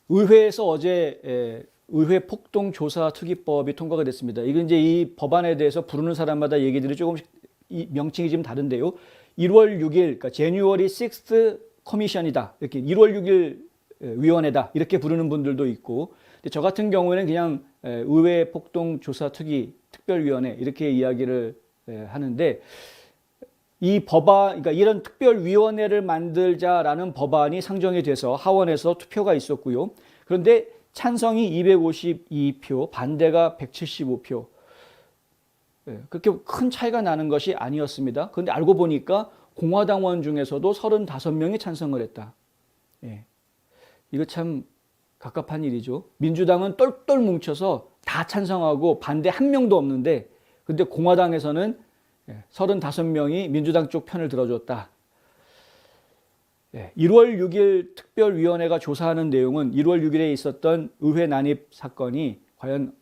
의회에서 어제 의회 폭동 조사 특위법이 통과가 됐습니다. 이건 이제 이 법안에 대해서 부르는 사람마다 얘기들이 조금씩 이 명칭이 지금 다른데요. 1월 6일, 그러니까 January 6th 커미션이다. 이렇게 1월 6일 위원회다. 이렇게 부르는 분들도 있고, 근데 저 같은 경우에는 그냥 의회 폭동 조사 특위 특별위원회 이렇게 이야기를 하는데, 이 법안, 그러니까 이런 특별위원회를 만들자라는 법안이 상정이 돼서 하원에서 투표가 있었고요. 그런데 찬성이 252표, 반대가 175표. 그렇게 큰 차이가 나는 것이 아니었습니다. 그런데 알고 보니까 공화당원 중에서도 35명이 찬성을 했다. 이거 참 갑갑한 일이죠. 민주당은 똘똘 뭉쳐서 다 찬성하고 반대 한 명도 없는데, 근데 공화당에서는 35명이 민주당 쪽 편을 들어줬다. 1월 6일 특별위원회가 조사하는 내용은 1월 6일에 있었던 의회 난입 사건이 과연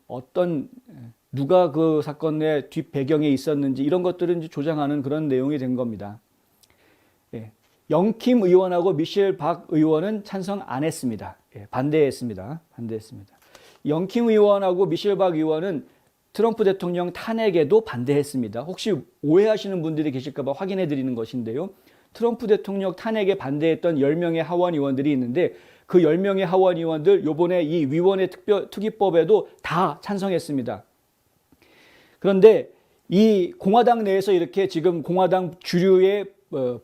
누가 그 사건의 뒷 배경에 있었는지 이런 것들을 이제 조장하는 그런 내용이 된 겁니다. 영킴 의원하고 미셸 박 의원은 찬성 안 했습니다. 반대했습니다. 영킴 의원하고 미셸 박 의원은 트럼프 대통령 탄핵에도 반대했습니다. 혹시 오해하시는 분들이 계실까 봐 확인해 드리는 것인데요. 트럼프 대통령 탄핵에 반대했던 10명의 하원 의원들이 있는데, 그 10명의 하원 의원들 요번에 이 위원회 특위법에도 다 찬성했습니다. 그런데 이 공화당 내에서 이렇게 지금 공화당 주류의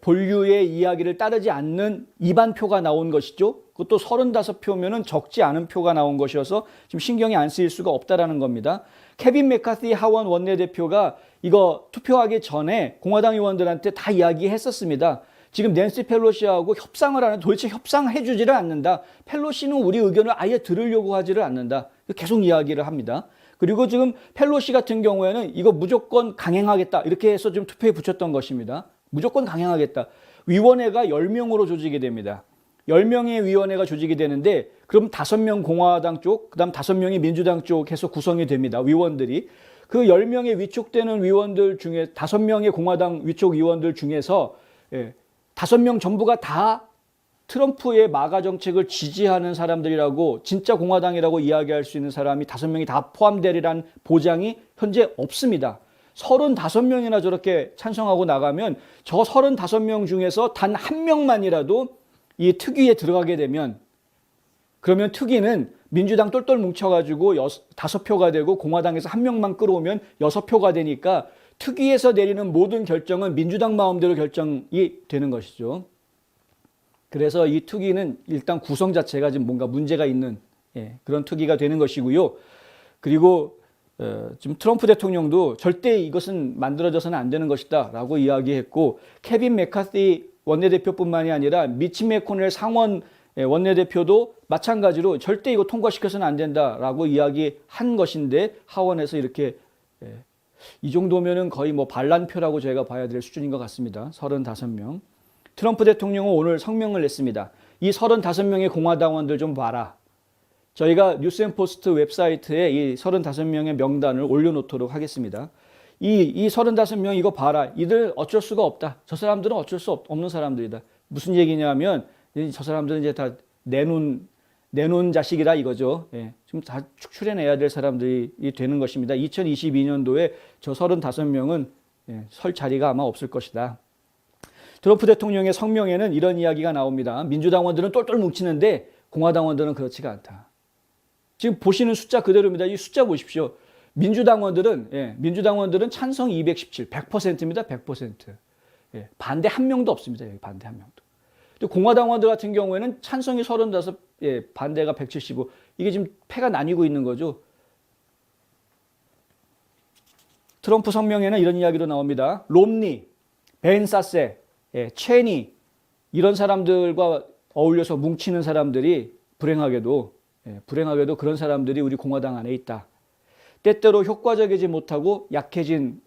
본류의 이야기를 따르지 않는 이반표가 나온 것이죠. 그것도 35표면은 적지 않은 표가 나온 것이어서 지금 신경이 안 쓰일 수가 없다라는 겁니다. 케빈 메카티 하원 원내대표가 이거 투표하기 전에 공화당 의원들한테 다 이야기했었습니다. 지금 낸시 펠로시하고 협상을 하는, 도대체 협상해 주지를 않는다. 펠로시는 우리 의견을 아예 들으려고 하지를 않는다. 계속 이야기를 합니다. 그리고 지금 펠로시 같은 경우에는 이거 무조건 강행하겠다. 이렇게 해서 지금 투표에 붙였던 것입니다. 무조건 강행하겠다. 위원회가 10명으로 조직이 됩니다. 10명의 위원회가 조직이 되는데, 그럼 5명 공화당 쪽, 그 다음 5명이 민주당 쪽 해서 구성이 됩니다. 위원들이. 그 10명의 위촉되는 위원들 중에 5명의 공화당 위촉 위원들 중에서 5명 전부가 다 트럼프의 마가 정책을 지지하는 사람들이라고, 진짜 공화당이라고 이야기할 수 있는 사람이 5명이 다 포함되리란 보장이 현재 없습니다. 35명이나 저렇게 찬성하고 나가면 저 35명 중에서 단 한 명만이라도 이 특위에 들어가게 되면, 그러면 특위는 민주당 똘똘 뭉쳐가지고 5표가 되고 공화당에서 한 명만 끌어오면 6표가 되니까 특위에서 내리는 모든 결정은 민주당 마음대로 결정이 되는 것이죠. 그래서 이 특위는 일단 구성 자체가 지금 뭔가 문제가 있는 그런 특위가 되는 것이고요. 그리고 지금 트럼프 대통령도 절대 이것은 만들어져서는 안 되는 것이다 라고 이야기했고, 케빈 메카티 원내대표뿐만이 아니라 미치 매코넬 상원 원내대표도 마찬가지로 절대 이거 통과시켜서는 안 된다라고 이야기한 것인데, 하원에서 이렇게 이 정도면은 거의 뭐 반란표라고 저희가 봐야 될 수준인 것 같습니다. 35명. 트럼프 대통령은 오늘 성명을 냈습니다. 이 35명의 공화당원들 좀 봐라. 저희가 뉴스앤포스트 웹사이트에 이 35명의 명단을 올려놓도록 하겠습니다. 이 35명 이거 봐라. 이들 어쩔 수가 없다. 저 사람들은 어쩔 수 없는 사람들이다. 무슨 얘기냐면, 저 사람들은 이제 다 내놓은 자식이라 이거죠. 지금 다 축출해내야 될 사람들이 되는 것입니다. 2022년도에 저 35명은 설 자리가 아마 없을 것이다. 트럼프 대통령의 성명에는 이런 이야기가 나옵니다. 민주당원들은 똘똘 뭉치는데 공화당원들은 그렇지가 않다. 지금 보시는 숫자 그대로입니다. 이 숫자 보십시오. 민주당원들은 찬성 217, 100%입니다. 100%. 반대 한 명도 없습니다. 여기 반대 한 명도. 근데 공화당원들 같은 경우에는 찬성이 35, 반대가 175. 이게 지금 패가 나뉘고 있는 거죠. 트럼프 성명에는 이런 이야기도 나옵니다. 롬니, 벤 사세, 체니, 이런 사람들과 어울려서 뭉치는 사람들이 불행하게도 그런 사람들이 우리 공화당 안에 있다. 때때로 효과적이지 못하고 약해진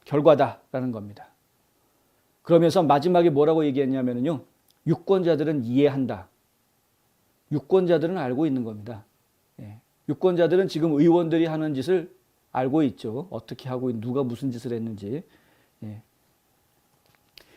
결과다라는 겁니다. 그러면서 마지막에 뭐라고 얘기했냐면요. 유권자들은 이해한다. 유권자들은 알고 있는 겁니다. 유권자들은 지금 의원들이 하는 짓을 알고 있죠. 어떻게 하고 누가 무슨 짓을 했는지.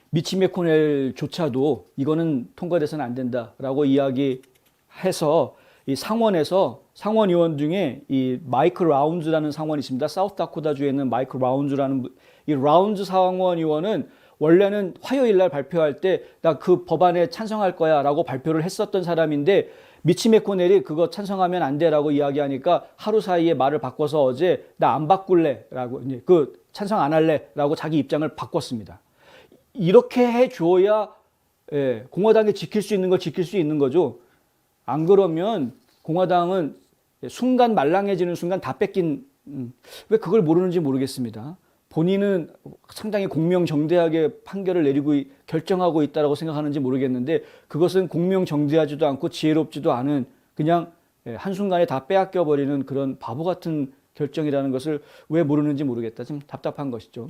미치 매코넬조차도 이거는 통과돼서는 안 된다라고 이야기해서 이 상원에서 상원 의원 중에 이 마이크 라운즈라는 상원이 있습니다. 사우스다코타주에 있는 마이크 라운즈라는 이 라운즈 상원 의원은 원래는 화요일 날 발표할 때 나 그 법안에 찬성할 거야라고 발표를 했었던 사람인데 미치 매코넬이 그거 찬성하면 안 돼라고 이야기하니까 하루 사이에 말을 바꿔서 어제 나 안 바꿀래라고 이제 그 찬성 안 할래라고 자기 입장을 바꿨습니다. 이렇게 해 줘야 공화당이 지킬 수 있는 걸 지킬 수 있는 거죠. 안 그러면 공화당은 순간 말랑해지는 순간 다 뺏긴 왜 그걸 모르는지 모르겠습니다. 본인은 상당히 공명정대하게 판결을 내리고 결정하고 있다라고 생각하는지 모르겠는데 그것은 공명정대하지도 않고 지혜롭지도 않은 그냥 한순간에 다 빼앗겨 버리는 그런 바보 같은 결정이라는 것을 왜 모르는지 모르겠다. 좀 답답한 것이죠.